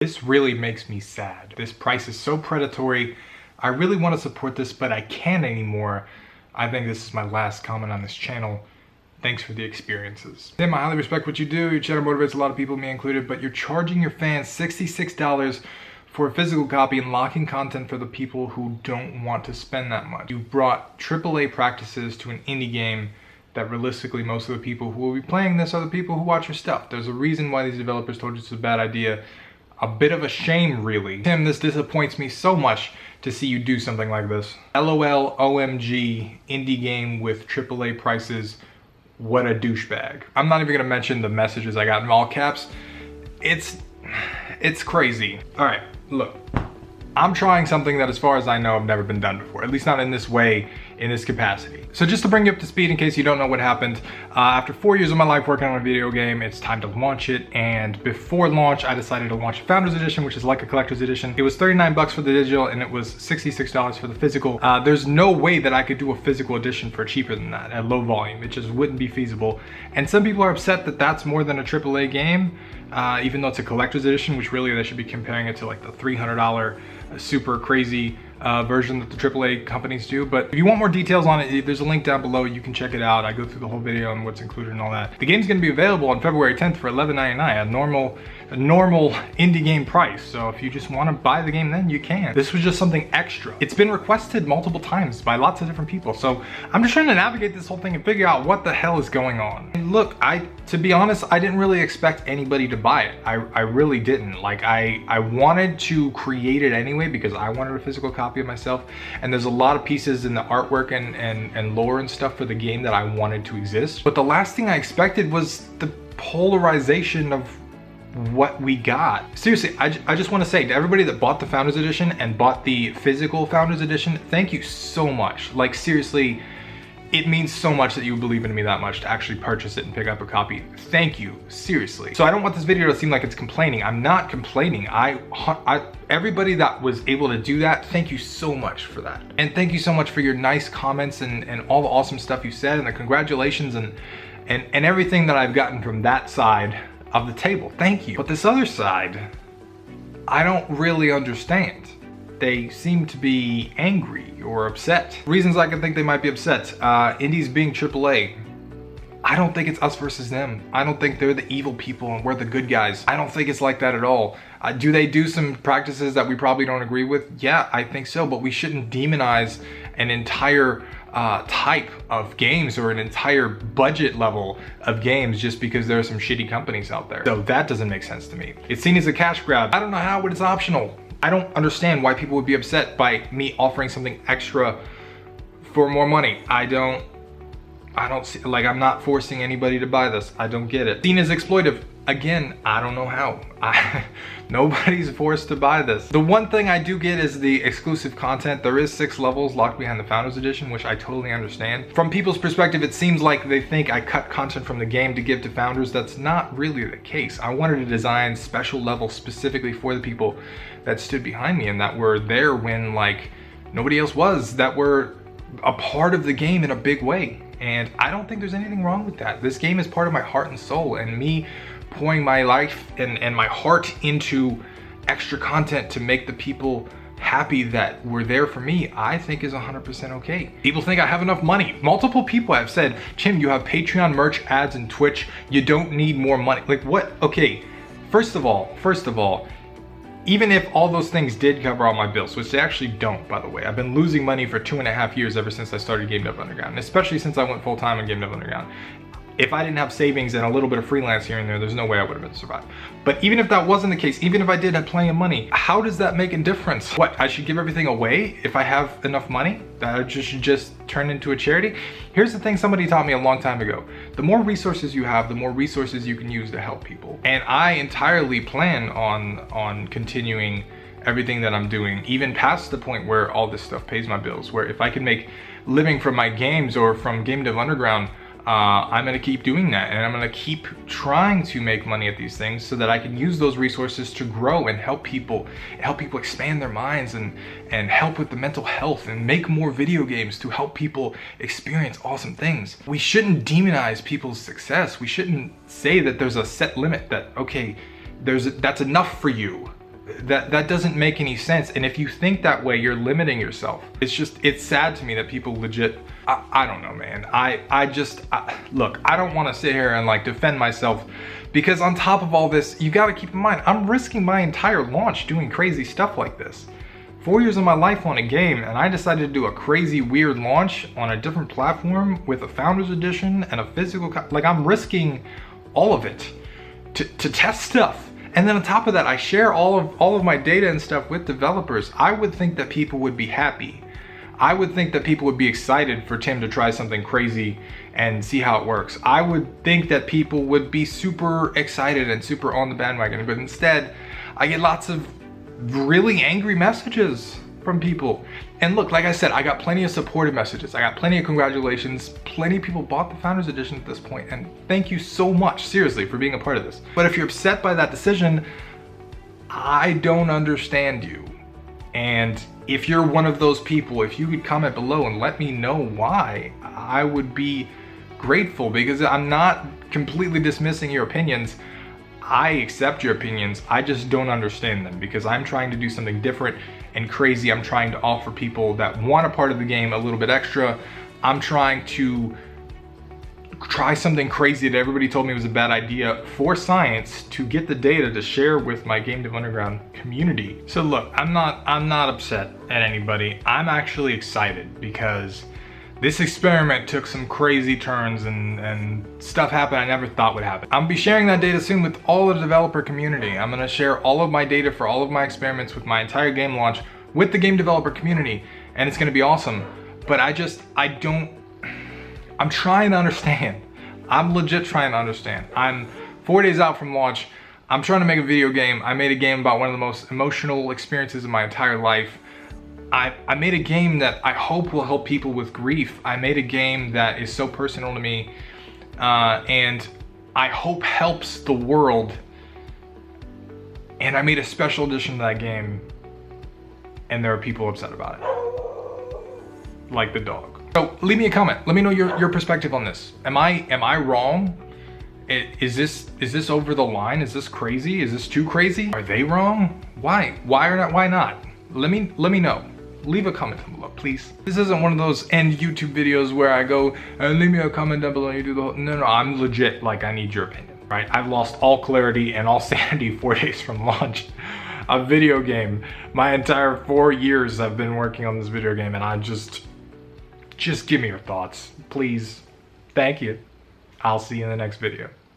This really makes me sad. This price is so predatory. I really want to support this, but I can't anymore. I think this is my last comment on this channel. Thanks for the experiences. Tim, I highly respect what you do. Your channel motivates a lot of people, me included, but you're charging your fans $66 for a physical copy and locking content for the people who don't want to spend that much. You brought AAA practices to an indie game that realistically most of the people who will be playing this are the people who watch your stuff. There's a reason why these developers told you it's a bad idea. A bit of a shame, really. Tim, this disappoints me so much to see you do something like this. LOL, OMG, indie game with AAA prices. What a douchebag. I'm not even gonna mention the messages I got in all caps. It's crazy. All right, look. I'm trying something that, as far as I know, I've never been done before, at least not in this way, in this capacity. So just to bring you up to speed in case you don't know what happened, after 4 years of my life working on a video game, it's time to launch it. And before launch, I decided to launch a Founders Edition, which is like a collector's edition. It was 39 bucks for the digital and it was $66 for the physical. There's no way that I could do a physical edition for cheaper than that at low volume. It just wouldn't be feasible. And some people are upset that that's more than a AAA game, even though it's a collector's edition, which really they should be comparing it to like the $300 super crazy version that the AAA companies do. But if you want more details on it, there's a link down below. You can check it out. I go through the whole video on what's included and all that. The game's gonna be available on February 10th for $11.99, a normal indie game price. So if you just wanna buy the game, then you can. This was just something extra. It's been requested multiple times by lots of different people. So I'm just trying to navigate this whole thing and figure out what the hell is going on. And look, to be honest, I didn't really expect anybody to buy it. I really didn't. Like I wanted to create it anyway because I wanted a physical copy of myself. And there's a lot of pieces in the artwork and lore and stuff for the game that I wanted to exist. But the last thing I expected was the polarization of what we got. Seriously, I just want to say to everybody that bought the Founders Edition and bought the physical Founders Edition, thank you so much. Like seriously, it means so much that you believe in me that much to actually purchase it and pick up a copy. Thank you, seriously. So I don't want this video to seem like it's complaining. I'm not complaining. Everybody that was able to do that, thank you so much for that. And thank you so much for your nice comments and all the awesome stuff you said and the congratulations and everything that I've gotten from that side of the table. Thank you. But this other side, I don't really understand. They seem to be angry or upset. Reasons I can think they might be upset. Indies being AAA. I don't think it's us versus them. I don't think they're the evil people and we're the good guys. I don't think it's like that at all. Do they do some practices that we probably don't agree with? Yeah, I think so, but we shouldn't demonize an entire type of games or an entire budget level of games just because there are some shitty companies out there. So that doesn't make sense to me. It's seen as a cash grab. I don't know how, but it's optional. I don't understand why people would be upset by me offering something extra for more money. I don't see, like, I'm not forcing anybody to buy this. I don't get it. Seen as exploitive. Again, I don't know how. Nobody's forced to buy this. The one thing I do get is the exclusive content. There is 6 levels locked behind the Founders Edition, which I totally understand. From people's perspective, it seems like they think I cut content from the game to give to Founders. That's not really the case. I wanted to design special levels specifically for the people that stood behind me and that were there when like nobody else was, that were a part of the game in a big way. And I don't think there's anything wrong with that. This game is part of my heart and soul, and me pouring my life and my heart into extra content to make the people happy that were there for me, I think is 100% okay. People think I have enough money. Multiple people have said, Tim, you have Patreon, merch, ads, and Twitch. You don't need more money. Like what? Okay, first of all, even if all those things did cover all my bills, which they actually don't, by the way. I've been losing money for 2.5 years ever since I started Game Dev Underground, especially since I went full-time on Game Dev Underground. If I didn't have savings and a little bit of freelance here and there, there's no way I would have been survived. But even if that wasn't the case, even if I did have plenty of money, how does that make a difference? What, I should give everything away if I have enough money? That I should just turn into a charity? Here's the thing somebody taught me a long time ago. The more resources you have, the more resources you can use to help people. And I entirely plan on continuing everything that I'm doing, even past the point where all this stuff pays my bills, where if I can make living from my games or from Game Dev Underground, I'm gonna keep doing that, and I'm gonna keep trying to make money at these things so that I can use those resources to grow and help people expand their minds and help with the mental health and make more video games to help people experience awesome things. We shouldn't demonize people's success. We shouldn't say that there's a set limit that, okay, that's enough for you. that doesn't make any sense. And if you think that way, you're limiting yourself. It's sad to me that people legit, I don't know, man. Look, I don't want to sit here and like defend myself, because on top of all this, you got to keep in mind, I'm risking my entire launch doing crazy stuff like this. 4 years of my life on a game, and I decided to do a crazy weird launch on a different platform with a Founders Edition and a physical, like I'm risking all of it to test stuff. And then on top of that, I share all of my data and stuff with developers. I would think that people would be happy. I would think that people would be excited for Tim to try something crazy and see how it works. I would think that people would be super excited and super on the bandwagon, but instead, I get lots of really angry messages from people. And look, like I said, I got plenty of supportive messages. I got plenty of congratulations. Plenty of people bought the Founders Edition at this point, and thank you so much, seriously, for being a part of this. But if you're upset by that decision, I don't understand you. And if you're one of those people, if you could comment below and let me know why, I would be grateful, because I'm not completely dismissing your opinions. I accept your opinions, I just don't understand them, because I'm trying to do something different and crazy. I'm trying to offer people that want a part of the game a little bit extra. I'm trying to try something crazy that everybody told me was a bad idea for science, to get the data to share with my Game Dev Underground community. So look, I'm not upset at anybody. I'm actually excited, because this experiment took some crazy turns and stuff happened I never thought would happen. I'm gonna be sharing that data soon with all the developer community. I'm gonna share all of my data for all of my experiments with my entire game launch with the game developer community, and it's gonna be awesome. But I'm trying to understand. I'm legit trying to understand. I'm 4 days out from launch. I'm trying to make a video game. I made a game about one of the most emotional experiences of my entire life. I made a game that I hope will help people with grief. I made a game that is so personal to me, and I hope helps the world. And I made a special edition of that game, and there are people upset about it, like the dog. So leave me a comment. Let me know your perspective on this. Am I wrong? Is this over the line? Is this crazy? Is this too crazy? Are they wrong? Why? Why not? Let me know. Leave a comment down below, please. This isn't one of those end YouTube videos where I go, leave me a comment down below and you do the whole, no, I'm legit, like, I need your opinion, right? I've lost all clarity and all sanity 4 days from launch. A video game. My entire 4 years I've been working on this video game, and I just give me your thoughts, please. Thank you. I'll see you in the next video.